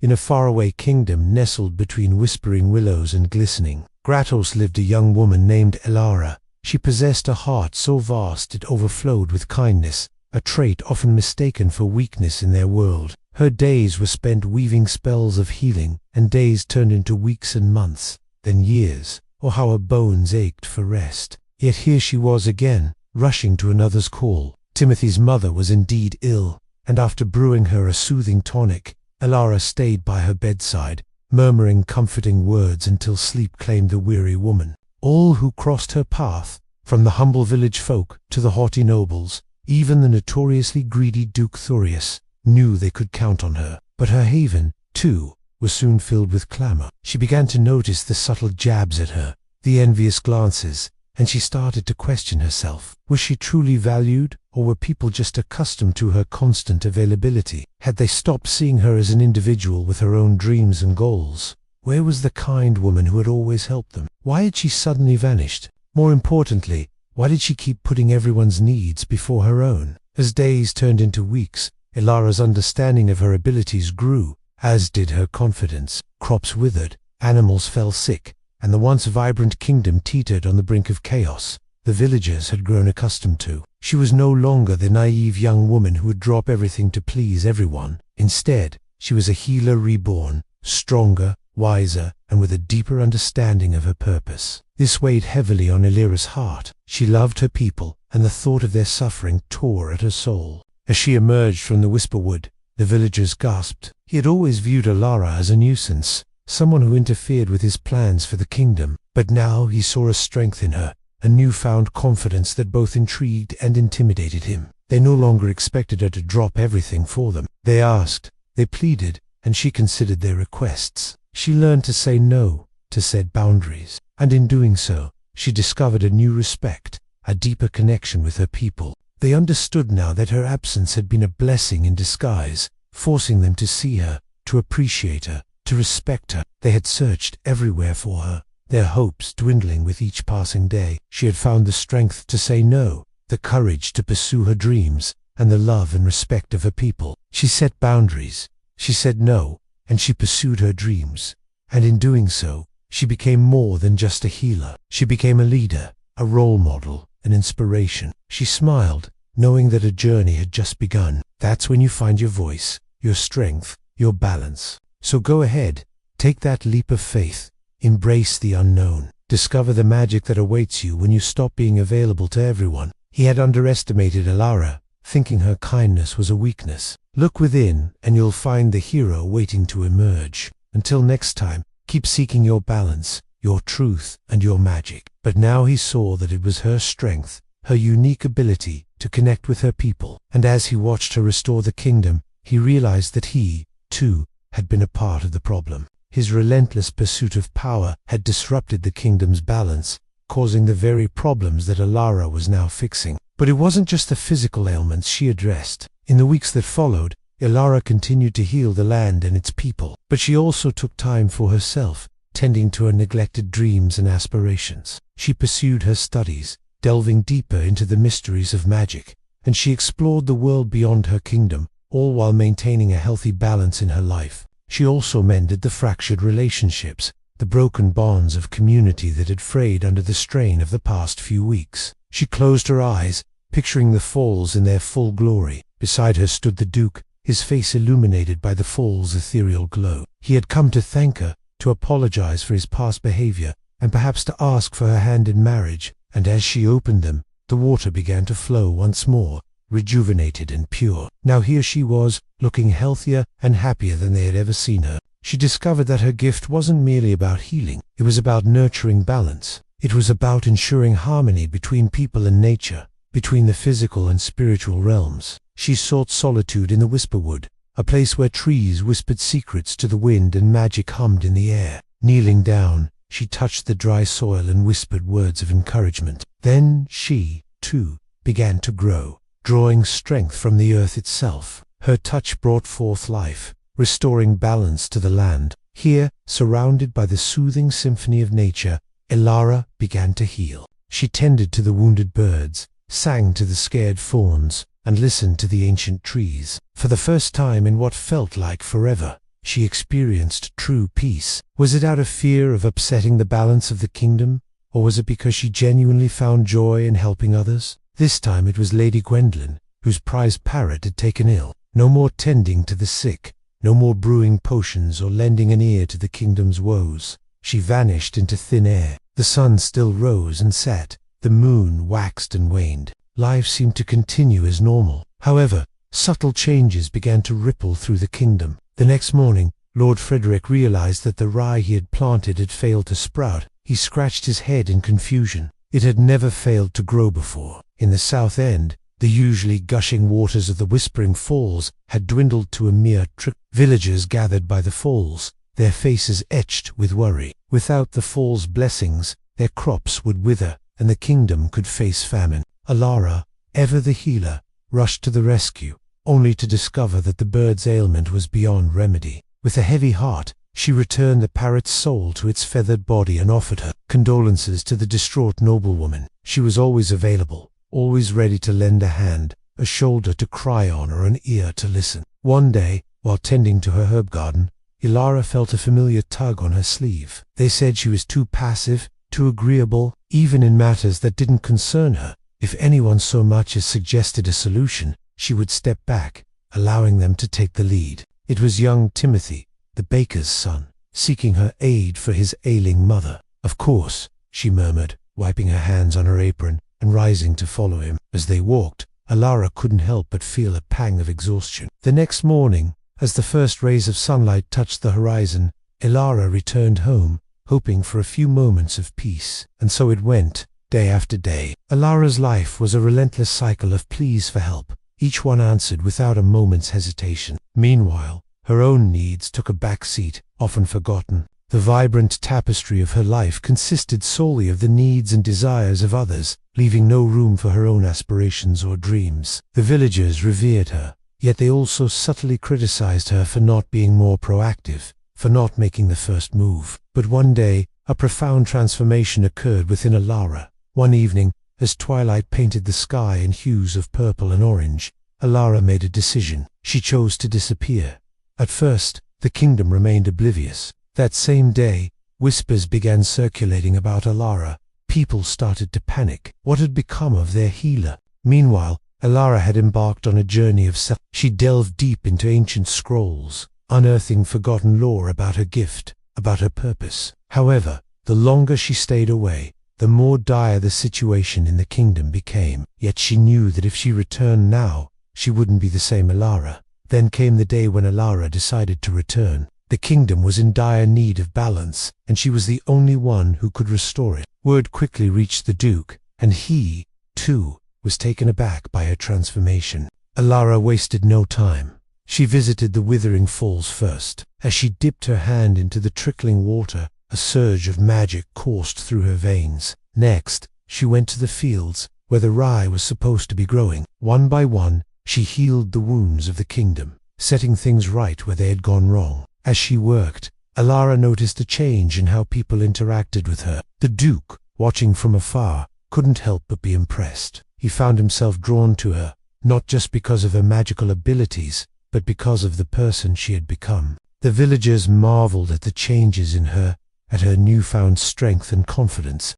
In a faraway kingdom nestled between whispering willows and glistening grottos lived a young woman named Elara. She possessed a heart so vast it overflowed with kindness, a trait often mistaken for weakness in their world. Her days were spent weaving spells of healing, and days turned into weeks and months, then years. Oh, how her bones ached for rest. Yet here she was again, rushing to another's call. Timothy's mother was indeed ill, and after brewing her a soothing tonic, Elara stayed by her bedside, murmuring comforting words until sleep claimed the weary woman. All who crossed her path, from the humble village folk to the haughty nobles, even the notoriously greedy Duke Thurius, knew they could count on her. But her haven, too, was soon filled with clamor. She began to notice the subtle jabs at her, the envious glances, and she started to question herself. Was she truly valued, or were people just accustomed to her constant availability? Had they stopped seeing her as an individual with her own dreams and goals? Where was the kind woman who had always helped them? Why had she suddenly vanished? More importantly, why did she keep putting everyone's needs before her own? As days turned into weeks, Elara's understanding of her abilities grew, as did her confidence. Crops withered, animals fell sick, and the once vibrant kingdom teetered on the brink of chaos the villagers had grown accustomed to. She was no longer the naive young woman who would drop everything to please everyone. Instead, she was a healer reborn, stronger, wiser, and with a deeper understanding of her purpose. This weighed heavily on Elira's heart. She loved her people, and the thought of their suffering tore at her soul. As she emerged from the Whisperwood, the villagers gasped. He had always viewed Elara as a nuisance, someone who interfered with his plans for the kingdom, but now he saw a strength in her, a newfound confidence that both intrigued and intimidated him. They no longer expected her to drop everything for them. They asked, they pleaded, and she considered their requests. She learned to say no, to set boundaries, and in doing so, she discovered a new respect, a deeper connection with her people. They understood now that her absence had been a blessing in disguise, forcing them to see her, to appreciate her, to respect her. They had searched everywhere for her, their hopes dwindling with each passing day. She had found the strength to say no, the courage to pursue her dreams, and the love and respect of her people. She set boundaries, she said no, and she pursued her dreams. And in doing so, she became more than just a healer. She became a leader, a role model, an inspiration. She smiled, knowing that a journey had just begun. That's when you find your voice, your strength, your balance. So go ahead, take that leap of faith, embrace the unknown, discover the magic that awaits you when you stop being available to everyone. He had underestimated Elara, thinking her kindness was a weakness. Look within, and you'll find the hero waiting to emerge. Until next time, keep seeking your balance, your truth, and your magic. But now he saw that it was her strength, her unique ability to connect with her people. And as he watched her restore the kingdom, he realized that he, too, had been a part of the problem. His relentless pursuit of power had disrupted the kingdom's balance, causing the very problems that Elara was now fixing. But it wasn't just the physical ailments she addressed. In the weeks that followed, Elara continued to heal the land and its people. But she also took time for herself, tending to her neglected dreams and aspirations. She pursued her studies, delving deeper into the mysteries of magic, and she explored the world beyond her kingdom, all while maintaining a healthy balance in her life. She also mended the fractured relationships, the broken bonds of community that had frayed under the strain of the past few weeks. She closed her eyes, picturing the falls in their full glory. Beside her stood the Duke, his face illuminated by the fall's ethereal glow. He had come to thank her, to apologize for his past behavior, and perhaps to ask for her hand in marriage. And as she opened them, the water began to flow once more, rejuvenated and pure. Now here she was, looking healthier and happier than they had ever seen her. She discovered that her gift wasn't merely about healing, it was about nurturing balance. It was about ensuring harmony between people and nature, between the physical and spiritual realms. She sought solitude in the Whisperwood, a place where trees whispered secrets to the wind and magic hummed in the air. Kneeling down, she touched the dry soil and whispered words of encouragement. Then she, too, began to grow, drawing strength from the earth itself. Her touch brought forth life, restoring balance to the land. Here, surrounded by the soothing symphony of nature, Elara began to heal. She tended to the wounded birds, sang to the scared fawns, and listened to the ancient trees. For the first time in what felt like forever, she experienced true peace. Was it out of fear of upsetting the balance of the kingdom, or was it because she genuinely found joy in helping others? This time it was Lady Gwendolen, whose prize parrot had taken ill. No more tending to the sick, no more brewing potions or lending an ear to the kingdom's woes. She vanished into thin air. The sun still rose and set. The moon waxed and waned. Life seemed to continue as normal. However, subtle changes began to ripple through the kingdom. The next morning, Lord Frederick realized that the rye he had planted had failed to sprout. He scratched his head in confusion. It had never failed to grow before. In the South End, the usually gushing waters of the Whispering Falls had dwindled to a mere trickle. Villagers gathered by the falls, their faces etched with worry. Without the falls' blessings, their crops would wither, and the kingdom could face famine. Alara, ever the healer, rushed to the rescue, only to discover that the bird's ailment was beyond remedy. With a heavy heart, she returned the parrot's soul to its feathered body and offered her condolences to the distraught noblewoman. She was always available, always ready to lend a hand, a shoulder to cry on or an ear to listen. One day, while tending to her herb garden, Alara felt a familiar tug on her sleeve. They said she was too passive, too agreeable, even in matters that didn't concern her. If anyone so much as suggested a solution, she would step back, allowing them to take the lead. It was young Timothy, the baker's son, seeking her aid for his ailing mother. "Of course," she murmured, wiping her hands on her apron and rising to follow him. As they walked, Alara couldn't help but feel a pang of exhaustion. The next morning, as the first rays of sunlight touched the horizon, Alara returned home, hoping for a few moments of peace. And so it went, day after day. Alara's life was a relentless cycle of pleas for help, each one answered without a moment's hesitation. Meanwhile, her own needs took a back seat, often forgotten. The vibrant tapestry of her life consisted solely of the needs and desires of others, leaving no room for her own aspirations or dreams. The villagers revered her, yet they also subtly criticized her for not being more proactive, for not making the first move. But one day, a profound transformation occurred within Alara. One evening, as twilight painted the sky in hues of purple and orange, Alara made a decision. She chose to disappear. At first, the kingdom remained oblivious. That same day, whispers began circulating about Alara. People started to panic. What had become of their healer? Meanwhile, Alara had embarked on a journey of self. She delved deep into ancient scrolls, unearthing forgotten lore about her gift, about her purpose. However, the longer she stayed away, the more dire the situation in the kingdom became. Yet she knew that if she returned now, she wouldn't be the same Alara. Then came the day when Alara decided to return. The kingdom was in dire need of balance, and she was the only one who could restore it. Word quickly reached the Duke, and he, too, was taken aback by her transformation. Alara wasted no time. She visited the Withering Falls first. As she dipped her hand into the trickling water, a surge of magic coursed through her veins. Next, she went to the fields, where the rye was supposed to be growing. One by one, she healed the wounds of the kingdom, setting things right where they had gone wrong. As she worked, Alara noticed a change in how people interacted with her. The Duke, watching from afar, couldn't help but be impressed. He found himself drawn to her, not just because of her magical abilities, but because of the person she had become. The villagers marveled at the changes in her, at her newfound strength and confidence.